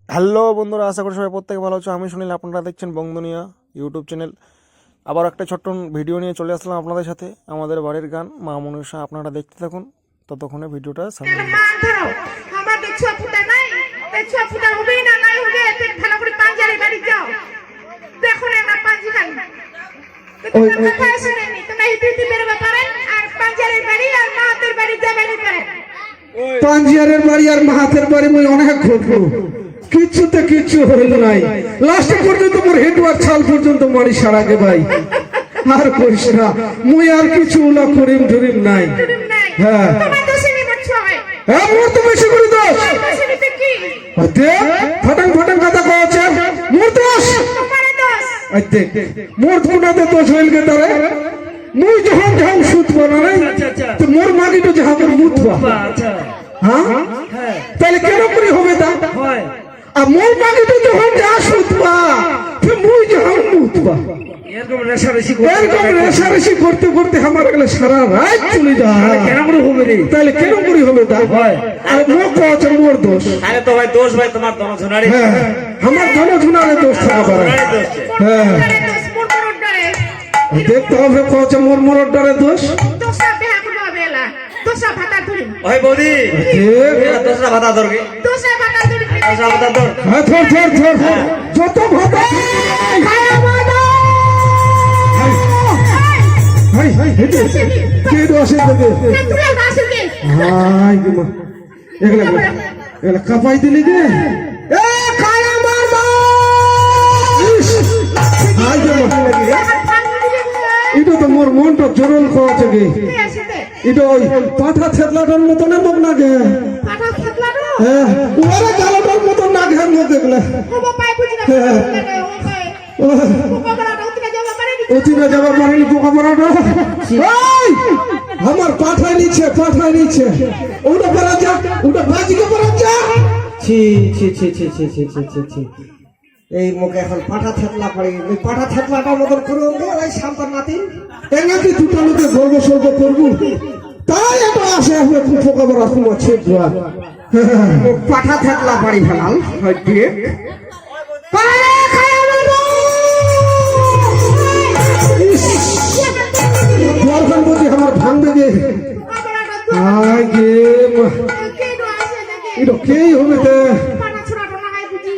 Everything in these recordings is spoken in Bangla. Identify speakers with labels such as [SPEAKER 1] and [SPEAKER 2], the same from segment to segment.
[SPEAKER 1] হ্যালো বন্ধুরা, আশা করি সবাই প্রত্যেকে ভালো আছো। আমি সুনীল, আপনারা দেখছেন বংদুনিয়া ইউটিউব চ্যানেল। আবার একটা ছোট্ট ভিডিও নিয়ে চলে আসলাম আপনাদের সাথে। আমাদের বাড়ির গান মা মনসা, আপনারা দেখতে থাকুন। ততক্ষণে ভিডিওটা সামনে
[SPEAKER 2] আমার তো ছোট ফুটা নাই, এই ছোট ফুটা হবে না নাই হবে এতে ভালো করে পাঞ্জারে বাড়ি যাও। দেখো না আমার পাঞ্জি খালি ওই কথা শুনেনি, তুমি হিতে বেরোবে পারেন আর পাঞ্জারের বাড়ি আর মাহাতের বাড়ি যাবেন পারেন।
[SPEAKER 3] পাঞ্জিয়ারের বাড়ি আর মাহাতের বাড়ি মই অনেক ঘুরবো, কিচ্ছুতে কিচ্ছু হইল নাই। লাস্ট পর্যন্ত মোর হেডওয়ার ছাল পর্যন্ত মারি সারাগে ভাই। আর কইস না, মুই আর কিছু উলা করিম ধরিম নাই। হ্যাঁ
[SPEAKER 2] তোমার দোষে নিবছ হয়।
[SPEAKER 3] হ্যাঁ মোর তো বেশি করে দোষ।
[SPEAKER 2] দোষে নিতে কি
[SPEAKER 3] আতে ফটাং ফটাং কথা কওছে মোর দোষ।
[SPEAKER 2] তোমার দোষ
[SPEAKER 3] আতে মোর কোনাতে দোষ হইল গে তারে। মুই যখন যাও সুতবা না তো মোর মাগি তো যাহা করে মুতবা।
[SPEAKER 4] আচ্ছা
[SPEAKER 3] হ্যাঁ তাহলে কেন করে হবে তা?
[SPEAKER 4] হয়
[SPEAKER 3] আর মোর মাগি তো যখন যা সুতবা তো মুই যখন মুতবা।
[SPEAKER 4] এরকম রেশারেশি
[SPEAKER 3] এরকম রেশারেশি করতে করতে আমার গেলে সারা রাত চলে যায়।
[SPEAKER 4] কেন করে হবে রে?
[SPEAKER 3] তাহলে কেন করে হবে তা?
[SPEAKER 4] হয়
[SPEAKER 3] আর মোর কওছে মোর দোষ।
[SPEAKER 4] আরে তো ভাই দোষ ভাই তোমার দনঝুনারি
[SPEAKER 3] হ্যাঁ আমার ধনঝুনারে দোষ থাকা পারে।
[SPEAKER 4] দোষ
[SPEAKER 3] হ্যাঁ
[SPEAKER 2] তোমার দোষ মোর মোর ডরে
[SPEAKER 3] দেখতে হবে কওছে মোর মোর ডরে দোষ।
[SPEAKER 2] দোষা বেহা করে হবে এলা দোষা ভাতা ধরি
[SPEAKER 4] ওই বৌদি এরা দোসরা ভাতা ধরবি
[SPEAKER 2] দোষা ভাতা ধরি
[SPEAKER 4] দোসরা ভাতা ধর
[SPEAKER 3] হ্যাঁ ধর ধর ধর যত ভাতা
[SPEAKER 2] খায়া মাদা
[SPEAKER 3] হাই হাই হেদে কে দোষে দেবে?
[SPEAKER 2] তুই দাসকে
[SPEAKER 3] হাই গো মা এগুলা এগুলা কাপাই দিলি গে। এ খায়া মারবা হাই গো মা এটা তো মোর মনটা জরল কওছে গে। এটা ওই পাঠা থেতলাটার মতন মোক না গে।
[SPEAKER 2] পাঠা থাকলা না
[SPEAKER 3] হ্যাঁ ওরে গালটার মতন না গে মোক দেখলে।
[SPEAKER 2] ও বাপাই বুঝি না ও বাপাই ও বাবা উঠে যাওয়া পারে নি
[SPEAKER 3] অতিনা যাবার পারেনি পোকা পড়াটা। ওই আমার পাঠায় নিচ্ছে ওটা পড়া যা, ওটা বাজিকে পড়া যা।
[SPEAKER 5] ছি ছি ছি ছি ছি ছি ছি ছি ছি এই মুখে এখন পাঠা থেতলা পড়ে ওই পাঠা থেতলাটার মতন করুন ওই শান্তর নাতি
[SPEAKER 3] এনাকে দুটো লোকে গর্ব সর্ব করবো তাই এটা আসে আসলে পোকা পড়া তোমার ছেদ ধোয়া।
[SPEAKER 5] পাঠা থেতলা পাড়ি ফেলাল হয়তো
[SPEAKER 3] দরকার বুঝি আমার ভাঙবে গে। আয় গে মা
[SPEAKER 2] কে নো আসে দেখে
[SPEAKER 3] এটা কেই হবে তে
[SPEAKER 2] পাঠা ছড়াটা না হয় বুঝি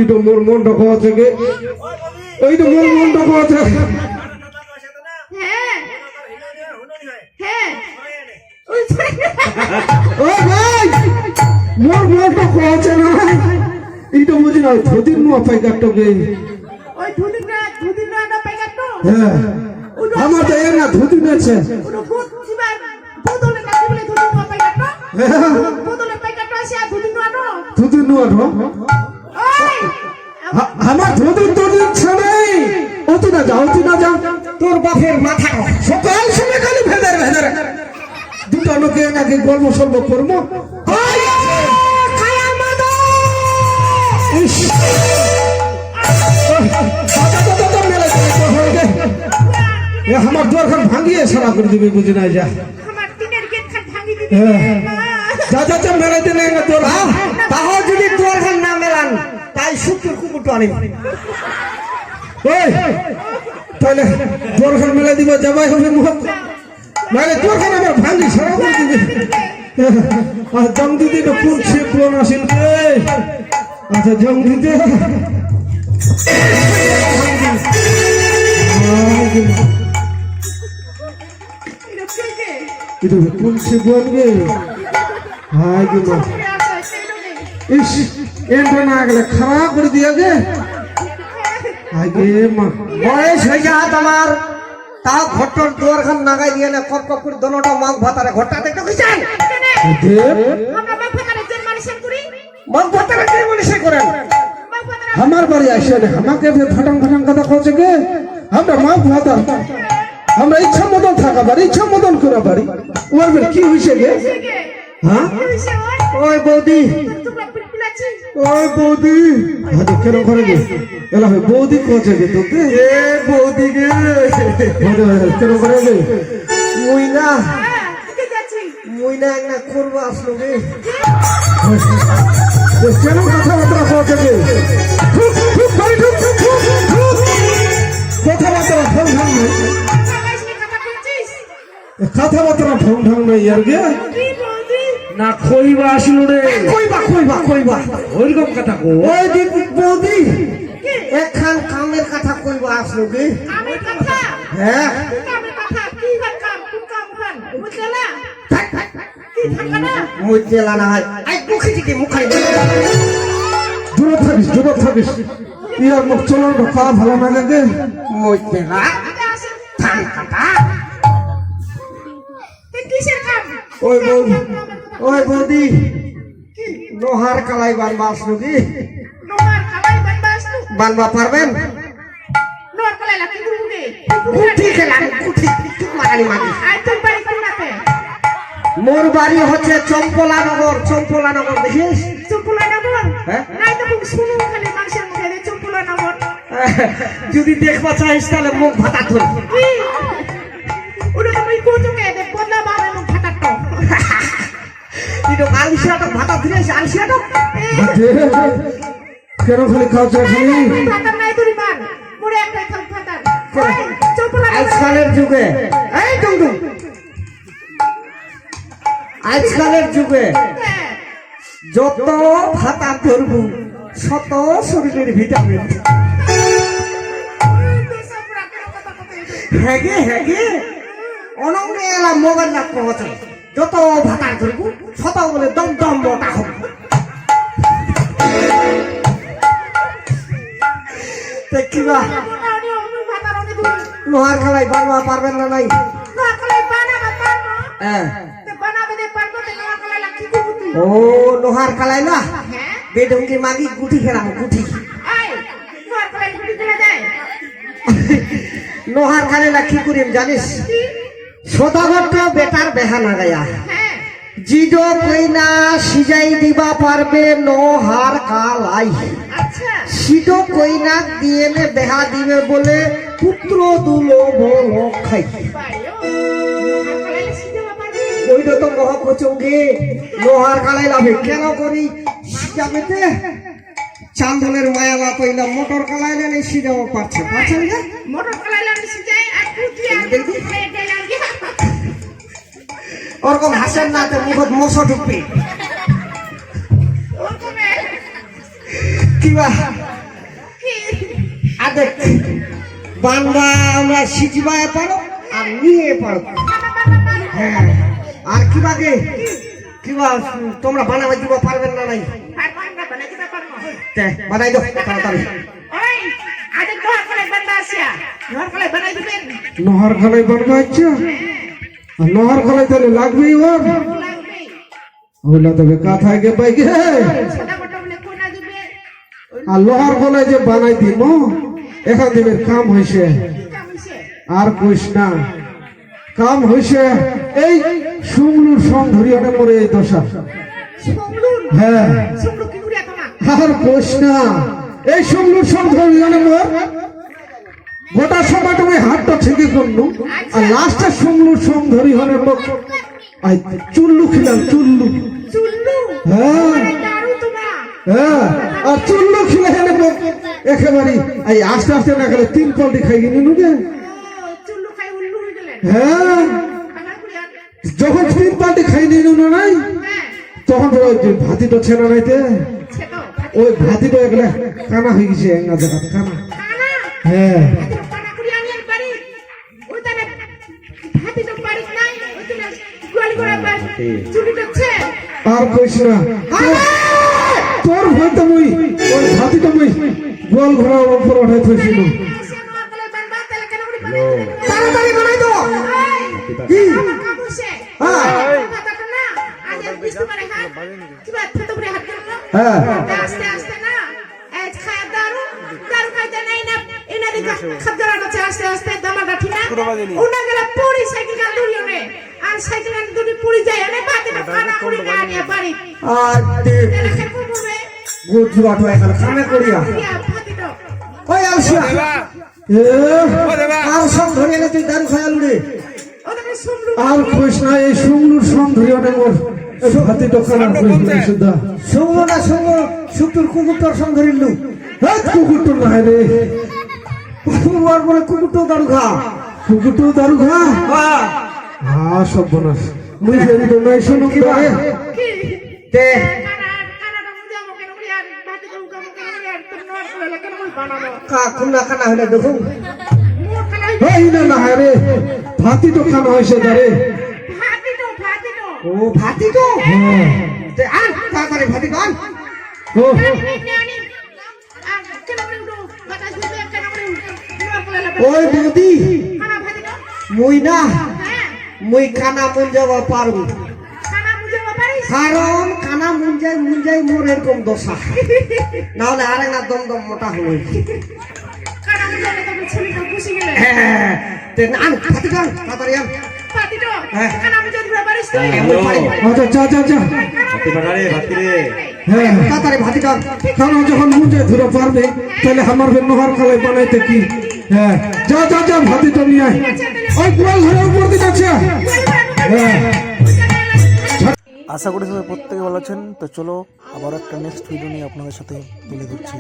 [SPEAKER 3] এটা মোর মনটা কওছে গে। এইটা মোর মনটা কওছে।
[SPEAKER 2] হ্যাঁ হ্যাঁ
[SPEAKER 3] ও ভাই মোর মনটা কওছে না এইটা বুঝি না ধুতির নো পাই কাটটো গে।
[SPEAKER 2] ওই দুদিন না পাইগা তো
[SPEAKER 3] হ্যাঁ আমার তো এর না ধুতি নেছে।
[SPEAKER 2] ওনো বহুত জিবার বদলে না বলে দুদিন না পাইগা তো বদলে পাইগা তো আসে দুদিন না নো
[SPEAKER 3] ধুতি নো আঠো
[SPEAKER 2] ওই
[SPEAKER 3] আমার ধুতি তো দিচ্ছে নাই। অতি না যাও
[SPEAKER 5] তোর বাপের মাথা
[SPEAKER 3] সকাল সময় খালি ভেদার ভেদার দুটো লোকে নাকি গল্প সল্প করবো।
[SPEAKER 2] খায়া মাদা
[SPEAKER 3] ইস আমার দরকার ভাঙিয়ে সারা করে দিবে বুঝি না যা
[SPEAKER 2] আমার দিনের গেট খাট ভাঙি দিবি
[SPEAKER 3] যা যা মেরে দিলে তোর
[SPEAKER 5] তাও যদি তোর ঘর না মেলান তাই শুক্র কুকুরটা আনি
[SPEAKER 3] তাহলে দরকার মেলে দিব যাবাই হবে মুখ মানে দরকার আমার ভাঙি সারা করে দিবে। আর জং দিদি তো কোন সে পুরনো আসিল রে। আচ্ছা জং দিদি
[SPEAKER 2] এটা কে
[SPEAKER 3] এটা কোন সে বলবে। হাই গো মা
[SPEAKER 2] কে আসে সেই লোকে
[SPEAKER 3] ইস এন্টা না গেলে খারাপ করে দিয়া গে। হাই গে মা
[SPEAKER 5] বয়স হয়ে যা তোমার তাও ঘটর দুয়ার খান নাগাই দিয়ে না কপ কপ করে দোনোটা মাছ ভাতারে ঘরটা দেখতে কইছেন
[SPEAKER 2] আমরা বাপখানে জেল মালিশন করি
[SPEAKER 5] মাছ ভাতারে কি মনীষে করেন
[SPEAKER 2] বাপখানে
[SPEAKER 3] আমার বাড়ি আসে না আমাকে ফাটাং ফাটাং কথা কচ্ছে গে। আমরা মা ভাতা আমরা ইচ্ছা মতন থাকা পারি, ইচ্ছা মতন করা পারি। ওর বের কি হইছে গে?
[SPEAKER 2] কে
[SPEAKER 3] হ্যাঁ
[SPEAKER 2] হইছে
[SPEAKER 5] ওই বৌদি
[SPEAKER 2] তোমরা পিলাছি
[SPEAKER 3] ওই বৌদি হ্যাঁ তো কেন করে গে এলা হয় বৌদি কচ্ছে গে তোকে
[SPEAKER 5] এ বৌদি গে
[SPEAKER 3] কেন করে গে?
[SPEAKER 5] মুই না
[SPEAKER 2] হ্যাঁ কে যাচ্ছি
[SPEAKER 5] মুই না করবো আসলো গে
[SPEAKER 3] কেন কথাবার্তা কথাবার্তা ঢং ঢং নাই আর গে
[SPEAKER 2] কি বৌদি
[SPEAKER 4] না খইবা আসলো রে
[SPEAKER 5] কইবা
[SPEAKER 4] ওইরকম কথা কো
[SPEAKER 5] ওই দিন বৌদি এখান কামের কথা কইবা আসলো গে
[SPEAKER 2] আমি কথা
[SPEAKER 5] হ্যাঁ
[SPEAKER 2] কামের কথা কি কাম কোন কাম খান বুঝলা কি থাকা না
[SPEAKER 5] মুজেলা না হয় আই মুখে দিকে মুখাই
[SPEAKER 3] দূরে থাকিস ইয়ার মুখ চলার কথা ভালো না লাগে
[SPEAKER 5] মুজেলা
[SPEAKER 2] আগে আসেন
[SPEAKER 5] থান কাটা
[SPEAKER 2] তে কিসের কাম
[SPEAKER 5] ওই বৌদি লোহার কালাই বানবা আসলো গে
[SPEAKER 2] নোয়ার কালাই বানবাস তু
[SPEAKER 5] বানবা পারবেন
[SPEAKER 2] নোয়ার কালাই লাকি গুরুগে
[SPEAKER 5] কুঠি খেলাম কুঠি মারানি মাগি
[SPEAKER 2] আই তোর বাড়ি কোনাতে
[SPEAKER 5] মোর বাড়ি হচ্ছে চম্পলানগর দেখিস
[SPEAKER 2] চম্পুলা নগর
[SPEAKER 5] হ্যাঁ?
[SPEAKER 2] নাই তো খুব শুনো খালি মানুষের মুখে রে চম্পুলা নগর
[SPEAKER 5] যদি দেখবা চাইস তাহলে মুখ ভাতা ধর
[SPEAKER 2] কি ওটা তুমি কোচকে দে বদলা বাবা মুখ ফাটাতো
[SPEAKER 5] কিন্তু আলসিয়াটা ভাতা ধরিস আলসিয়াটা
[SPEAKER 3] কেন খালি খাওয়া খালি
[SPEAKER 2] ফাটার নাই তুই মান মোরে একটাই থাক ফাটার চম্পুলা
[SPEAKER 5] আজকালের যুগে এই টুংটুং আজকালের যুগে যত ভাতা ধরবু শত শরীরের ভিটামিন হেগে অনঙ্গে এলা মোবাইল না পৌঁছে যত ভাতা ধরবু শত বলে দম দম মোটা হবে দেখিবা লোহার খেলায় বানবা পারবেন না নাই হ্যাঁ ও লোহার কালাই না বেডঙ্গি মাগি গুটি খেলাম গুটি লোহার কালাই না কি করিম জানিস সদাগত বেটার বেহা না গায়া জিজো কইনা সিজাই দিবা পারবে লোহার কালাই সিজো কইনা দিয়ে নে বেহা দিবে বলে পুত্র দুলো বল খাই ওইটা তো মহা কচুঙ্গে লোহার কালাই লাভে কেন করি সিজাবেতে চান্দনের মায়ালা কইলা মোটর কালাই না সিজাও পারছে না
[SPEAKER 2] মোটর কলাই লানি সিজাই আর পুতি আর দেখি
[SPEAKER 5] ওরকম হাসেন না তো মুখত মশা ঢুকবে
[SPEAKER 2] ওরকমে
[SPEAKER 5] কিবা আদে বাংলা আমরা সিজবায় পারো আর নিয়ে পারো হ্যাঁ আর কিবা তোমরা বানাবে দিবা পারবেন না নাই
[SPEAKER 2] আমরা বানাই দিতে পারবো
[SPEAKER 5] তে বানাই দাও তাড়াতাড়ি
[SPEAKER 2] ওই আজকে ঘর কলাই বান্দা আসিয়া ঘর কলাই বানাই দিবেন
[SPEAKER 3] লোহার খালাই বানবা ইচ্ছা লোহার খালাই তাহলে লাগবেই ওর
[SPEAKER 2] লাগবে
[SPEAKER 3] ওইলা তবে কাথায় গে পাই গে
[SPEAKER 2] ছোটা বড় বলে কোনা দিবে
[SPEAKER 3] আর লোহার খালাই যে বানাই দিব এখান দিনের কাম হইছে
[SPEAKER 2] কাম হইছে
[SPEAKER 3] আর কইস না কাম হইছে এই সুমলুর সং ধরিয়ানে মরে এই দশা
[SPEAKER 2] সমলুন
[SPEAKER 3] হ্যাঁ
[SPEAKER 2] সমলু কি করিয়া তোমা
[SPEAKER 3] আর কইস না এই সুমলুর সং ধরিয়ানে মর গোটা সময় তুমি হাতটা ঠিকই করলু আর লাস্টে সুমলুর সং ধরি হনে লোক আই চুল্লু খিলাম চুল্লু
[SPEAKER 2] চুল্লু
[SPEAKER 3] হ্যাঁ
[SPEAKER 2] দারু তোমা
[SPEAKER 3] হ্যাঁ আর চুল্লু খিলে হেনে লোক একেবারে এই আস্তে আস্তে না গেলে 3 পল্টি খাই গিনি নুগে
[SPEAKER 2] চুল্লু খাই উল্লু হয়ে গেলেন
[SPEAKER 3] হ্যাঁ
[SPEAKER 2] আবার করিয়া
[SPEAKER 3] যখন 3 পল্টি খাই নিনু না নাই
[SPEAKER 2] হ্যাঁ
[SPEAKER 3] তখন তো ওই ভাতিটা ছেনা নাইতে
[SPEAKER 2] ছেতো
[SPEAKER 3] ওই ভাতিটা একলা কানা হয়ে গেছে এঙ্গা জায়গাতে কানা
[SPEAKER 2] কানা
[SPEAKER 3] হ্যাঁ
[SPEAKER 2] কানা করিয়া আমি বাড়ি ওই তারে হাতি তো বাড়ি নাই ওই তো গোয়ালি করে চুরি করছে
[SPEAKER 3] আর কইস না তোর হয়তো মুই ওই ভাতিটা মুই গোল ঘোড়া উপর উঠাই থইছিল
[SPEAKER 5] তাড়াতাড়ি বানাই দাও
[SPEAKER 3] কি হ্যাঁ
[SPEAKER 2] আস্তে আস্তে না এজ খায় দারু খাইতে নাই না এনারে খাদ্যরা কাছে আস্তে আস্তে দামাটা ঠিক না উনা গেলা পুরি সাইকেল গান ধরিও নে আর সাইকেল গান ধরি পুরি যায় এনে বাতে না খানা করি না নিয়ে বাড়ি
[SPEAKER 5] আর দে
[SPEAKER 2] এলা কে করবে
[SPEAKER 5] গুড বাটো এখানে খামে করিয়া
[SPEAKER 2] ইয়া ফাতিটো
[SPEAKER 5] ওই আলসিয়া
[SPEAKER 3] এ
[SPEAKER 5] আর সব ধরে এনে তুই দারু খায়ালু রে
[SPEAKER 2] ওদের শুনলু
[SPEAKER 3] আর কইস না এই সুমলুর সং ধরিয়ানে মোর ভাতিটা কানা হইছিল সুদা
[SPEAKER 5] শুনলো না শুনলো শুক্তুর কুকুরটার সঙ্গে ধরিলু
[SPEAKER 3] হাত কুকুরটো না রে
[SPEAKER 5] কুকুর বলে কুকুরটাও দারু খা
[SPEAKER 3] কুকুরটো দারু খা হ্যাঁ সব বনাস মুই ফেরি তো নাই শুনো কি রে
[SPEAKER 2] কি
[SPEAKER 5] তে
[SPEAKER 2] কানাডা মুজা মকে নড়ি আর ভাতে তো উকা মকে নড়ি আর তোর নড় করে কেন কই বানানো
[SPEAKER 5] খুনা খানা হলে দেখুন
[SPEAKER 2] মোর খানা
[SPEAKER 3] এই না না রে ভাতি তো খানা হইছে দারে
[SPEAKER 2] ভাতি তো
[SPEAKER 5] ও ভাতি তো তে আন তাড়াতাড়ি ভাতি তো আন
[SPEAKER 3] ও
[SPEAKER 2] নানি আর কেন করে উঠো বাতাস দিবে কেন করে নড় করে লাগে
[SPEAKER 5] ওই বৌদি
[SPEAKER 2] খানা ভাতি তো
[SPEAKER 5] মুই না
[SPEAKER 2] হ্যাঁ
[SPEAKER 5] মুই খানা মুন যাব পারবো
[SPEAKER 2] খানা মুজে পারিস
[SPEAKER 5] কারণ খানা মুন যাই মোর এরকম দশা না হলে আরে না দম মোটা হলো
[SPEAKER 2] খানা মুজে তো ছেলেটা খুশি গেলে
[SPEAKER 5] তে আন ভাতি তো আন তাড়াতাড়ি আন
[SPEAKER 2] ভাতি তো
[SPEAKER 5] হ্যাঁ।
[SPEAKER 2] খানা মুজে পারিস তুই
[SPEAKER 5] মুই পারি
[SPEAKER 3] আচ্ছা যা যা যা
[SPEAKER 2] ভাতি বানারে ভাতি রে
[SPEAKER 3] হ্যাঁ
[SPEAKER 5] তাড়াতাড়ি ভাতি তো আন
[SPEAKER 3] খানা যখন মুজে ধরে পারবে তাহলে আমার ফের নহর খালাই বানাইতে কি হ্যাঁ যা যা যা ভাতি তো নিয়ে আয় ওই গোয়াল ঘরের উপর দিকে আছে হ্যাঁ
[SPEAKER 1] আশা করি সবাই প্রত্যেকে ভালো আছেন। তো চলো আবার একটা নেক্সট ভিডিও নিয়ে আপনাদের সাথে তুলে ধরছি।